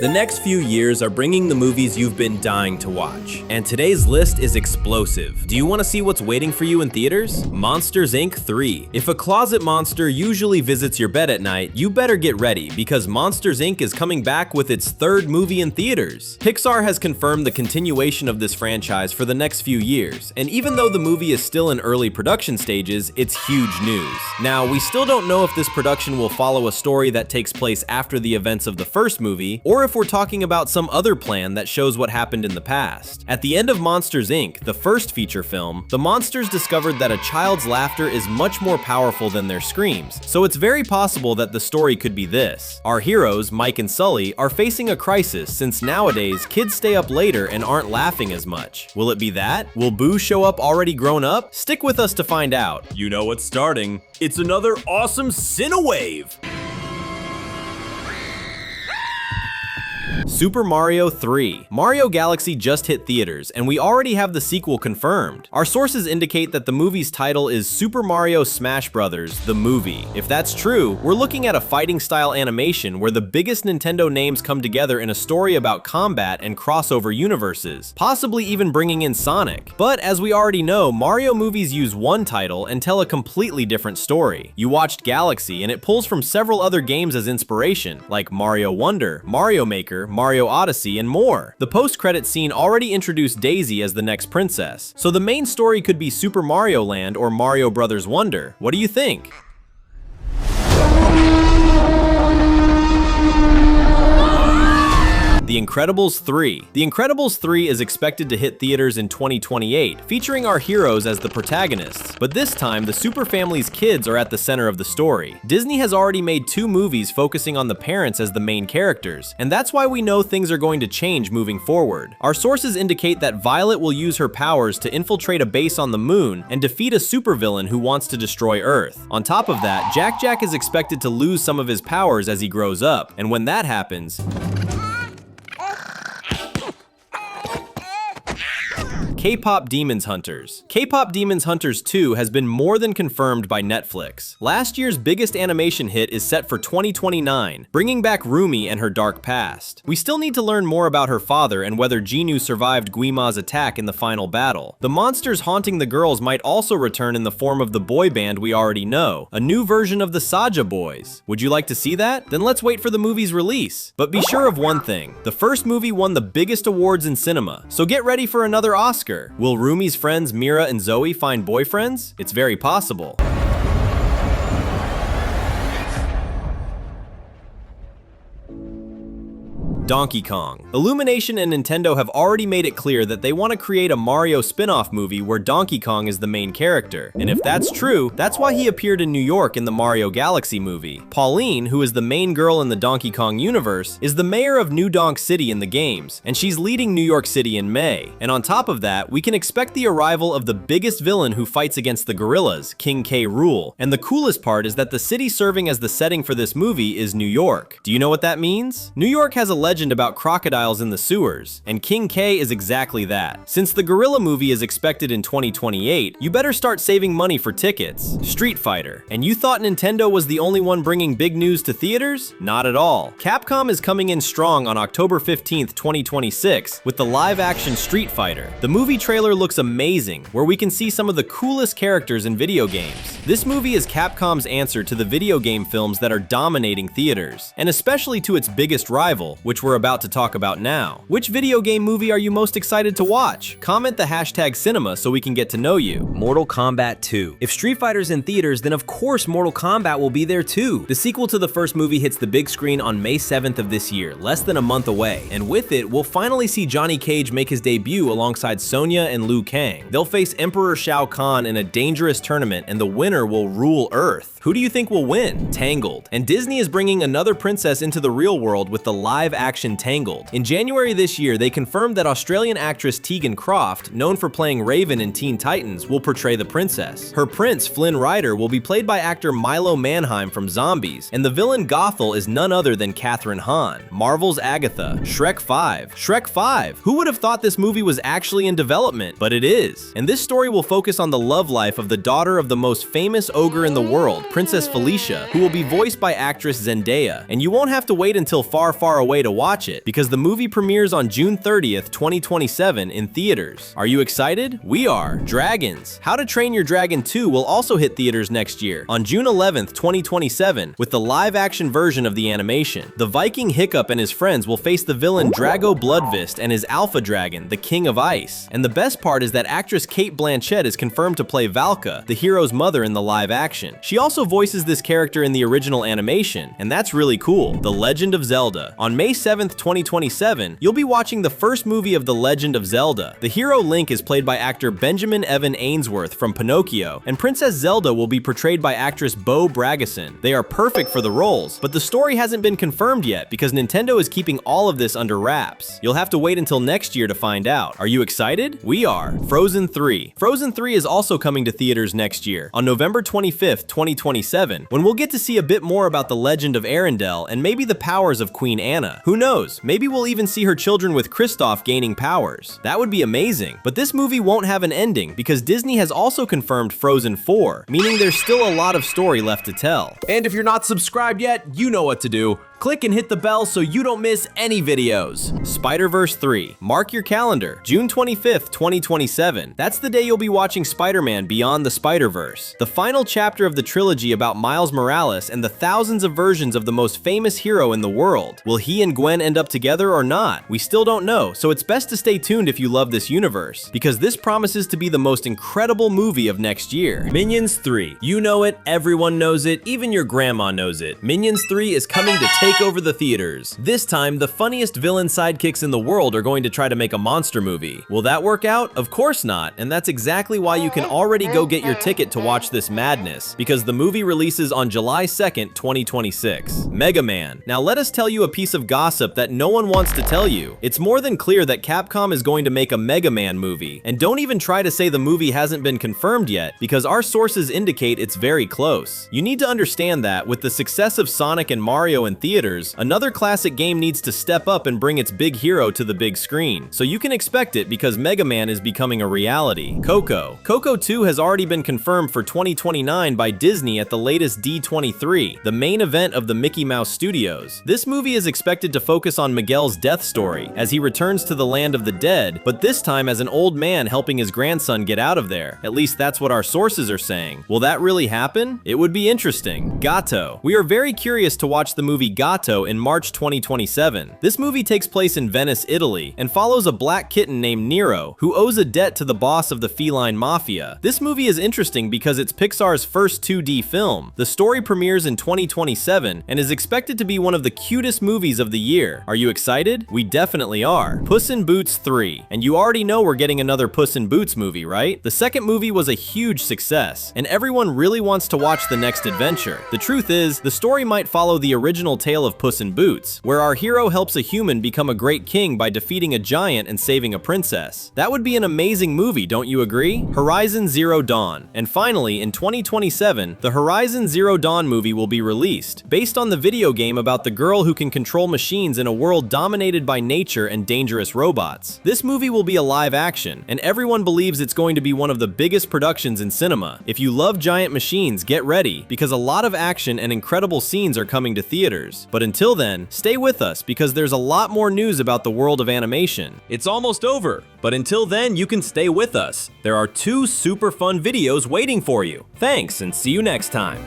The next few years are bringing the movies you've been dying to watch, and today's list is explosive. Do you want to see what's waiting for you in theaters? Monsters, Inc. 3. If a closet monster usually visits your bed at night, you better get ready because Monsters, Inc. is coming back with its third movie in theaters. Pixar has confirmed the continuation of this franchise for the next few years, and even though the movie is still in early production stages, it's huge news. Now, we still don't know if this production will follow a story that takes place after the events of the first movie, or if we're talking about some other plan that shows what happened in the past. At the end of Monsters, Inc., the first feature film, the monsters discovered that a child's laughter is much more powerful than their screams, so it's very possible that the story could be this. Our heroes, Mike and Sully, are facing a crisis since nowadays kids stay up later and aren't laughing as much. Will it be that? Will Boo show up already grown up? Stick with us to find out. You know what's starting. It's another awesome Cinewave! Super Mario 3. Mario Galaxy just hit theaters, and we already have the sequel confirmed. Our sources indicate that the movie's title is Super Mario Smash Bros. The Movie. If that's true, we're looking at a fighting-style animation where the biggest Nintendo names come together in a story about combat and crossover universes, possibly even bringing in Sonic. But as we already know, Mario movies use one title and tell a completely different story. You watched Galaxy, and it pulls from several other games as inspiration, like Mario Wonder, Mario Maker, Mario Odyssey, and more. The post-credit scene already introduced Daisy as the next princess, so the main story could be Super Mario Land or Mario Bros. Wonder. What do you think? The Incredibles 3. The Incredibles 3 is expected to hit theaters in 2028, featuring our heroes as the protagonists, but this time the Super family's kids are at the center of the story. Disney has already made 2 movies focusing on the parents as the main characters, and that's why we know things are going to change moving forward. Our sources indicate that Violet will use her powers to infiltrate a base on the moon and defeat a supervillain who wants to destroy Earth. On top of that, Jack is expected to lose some of his powers as he grows up, and when that happens, Kpop Demon Hunters. Kpop Demon Hunters 2 has been more than confirmed by Netflix. Last year's biggest animation hit is set for 2029, bringing back Rumi and her dark past. We still need to learn more about her father and whether Jinu survived Guima's attack in the final battle. The monsters haunting the girls might also return in the form of the boy band we already know, a new version of the Saja Boys. Would you like to see that? Then let's wait for the movie's release. But be sure of one thing, the first movie won the biggest awards in cinema, so get ready for another Oscar. Will Rumi's friends Mira and Zoe find boyfriends? It's very possible. Donkey Kong. Illumination and Nintendo have already made it clear that they want to create a Mario spin-off movie where Donkey Kong is the main character. And if that's true, that's why he appeared in New York in the Mario Galaxy movie. Pauline, who is the main girl in the Donkey Kong universe, is the mayor of New Donk City in the games, and she's leading New York City in May. And on top of that, we can expect the arrival of the biggest villain who fights against the gorillas, King K. Rool. And the coolest part is that the city serving as the setting for this movie is New York. Do you know what that means? New York has a legend about crocodiles in the sewers, and King K is exactly that. Since the gorilla movie is expected in 2028, you better start saving money for tickets. Street Fighter. And you thought Nintendo was the only one bringing big news to theaters? Not at all. Capcom is coming in strong on October 15th, 2026 with the live-action Street Fighter. The movie trailer looks amazing, where we can see some of the coolest characters in video games. This movie is Capcom's answer to the video game films that are dominating theaters, and especially to its biggest rival, which we're about to talk about now. Which video game movie are you most excited to watch? Comment the hashtag cinema so we can get to know you. Mortal Kombat 2. If Street Fighter's in theaters, then of course Mortal Kombat will be there too. The sequel to the first movie hits the big screen on May 7th of this year, less than a month away. And with it, we'll finally see Johnny Cage make his debut alongside Sonya and Liu Kang. They'll face Emperor Shao Kahn in a dangerous tournament, and the winner will rule Earth. Who do you think will win? Tangled. And Disney is bringing another princess into the real world with the live-action Tangled. In January this year, they confirmed that Australian actress Tegan Croft, known for playing Raven in Teen Titans, will portray the princess. Her prince, Flynn Rider, will be played by actor Milo Manheim from Zombies, and the villain Gothel is none other than Kathryn Hahn. Marvel's Agatha. Shrek 5. Shrek 5. Who would have thought this movie was actually in development? But it is. And this story will focus on the love life of the daughter of the most famous ogre in the world, Princess Felicia, who will be voiced by actress Zendaya. And you won't have to wait until far, far away to watch it, because the movie premieres on June 30th, 2027 in theaters. Are you excited? We are. Dragons. How to Train Your Dragon 2 will also hit theaters next year, on June 11th, 2027, with the live-action version of the animation. The Viking Hiccup and his friends will face the villain Drago Bloodfist and his alpha dragon, the King of Ice. And the best part is that actress Cate Blanchett is confirmed to play Valka, the hero's mother in the live action. She also voices this character in the original animation, and that's really cool. The Legend of Zelda. On May 7th, 2027, you'll be watching the first movie of The Legend of Zelda. The hero Link is played by actor Benjamin Evan Ainsworth from Pinocchio, and Princess Zelda will be portrayed by actress Bo Bragason. They are perfect for the roles, but the story hasn't been confirmed yet because Nintendo is keeping all of this under wraps. You'll have to wait until next year to find out. Are you excited? We are. Frozen 3. Frozen 3 is also coming to theaters next year, on November 25th, 2027, when we'll get to see a bit more about the legend of Arendelle and maybe the powers of Queen Anna. Who knows? Maybe we'll even see her children with Kristoff gaining powers. That would be amazing. But this movie won't have an ending because Disney has also confirmed Frozen 4, meaning there's still a lot of story left to tell. And if you're not subscribed yet, you know what to do. Click and hit the bell so you don't miss any videos. SpiderVerse 3. Mark your calendar. June 25th, 2027. That's the day you'll be watching Spider-Man Beyond the Spider-Verse, the final chapter of the trilogy about Miles Morales and the thousands of versions of the most famous hero in the world. Will he and Gwen end up together or not? We still don't know, so it's best to stay tuned if you love this universe, because this promises to be the most incredible movie of next year. Minions 3. You know it, everyone knows it, even your grandma knows it. Minions 3 is coming to take over the theaters. This time, the funniest villain sidekicks in the world are going to try to make a monster movie. Will that work out? Of course not, and that's exactly why you can already go get your ticket to watch this madness, because the movie releases on July 2nd, 2026. Mega Man. Now let us tell you a piece of gossip that no one wants to tell you. It's more than clear that Capcom is going to make a Mega Man movie, and don't even try to say the movie hasn't been confirmed yet, because our sources indicate it's very close. You need to understand that, with the success of Sonic and Mario in theaters, another classic game needs to step up and bring its big hero to the big screen. So you can expect it because Mega Man is becoming a reality. Coco. Coco 2 has already been confirmed for 2029 by Disney at the latest D23, the main event of the Mickey Mouse Studios. This movie is expected to focus on Miguel's death story as he returns to the land of the dead, but this time as an old man helping his grandson get out of there. At least that's what our sources are saying. Will that really happen? It would be interesting. Gateau. We are very curious to watch the movie Gateau in March 2027. This movie takes place in Venice, Italy, and follows a black kitten named Nero, who owes a debt to the boss of the feline mafia. This movie is interesting because it's Pixar's first 2D film. The story premieres in 2027 and is expected to be one of the cutest movies of the year. Are you excited? We definitely are. Puss in Boots 3. And you already know we're getting another Puss in Boots movie, right? The second movie was a huge success, and everyone really wants to watch the next adventure. The truth is, the story might follow the original tale of Puss in Boots, where our hero helps a human become a great king by defeating a giant and saving a princess. That would be an amazing movie, don't you agree? Horizon Zero Dawn. And finally, in 2027, the Horizon Zero Dawn movie will be released, based on the video game about the girl who can control machines in a world dominated by nature and dangerous robots. This movie will be a live action, and everyone believes it's going to be one of the biggest productions in cinema. If you love giant machines, get ready, because a lot of action and incredible scenes are coming to theaters. But until then, stay with us because there's a lot more news about the world of animation. It's almost over, but until then, you can stay with us. There are 2 super fun videos waiting for you. Thanks, and see you next time.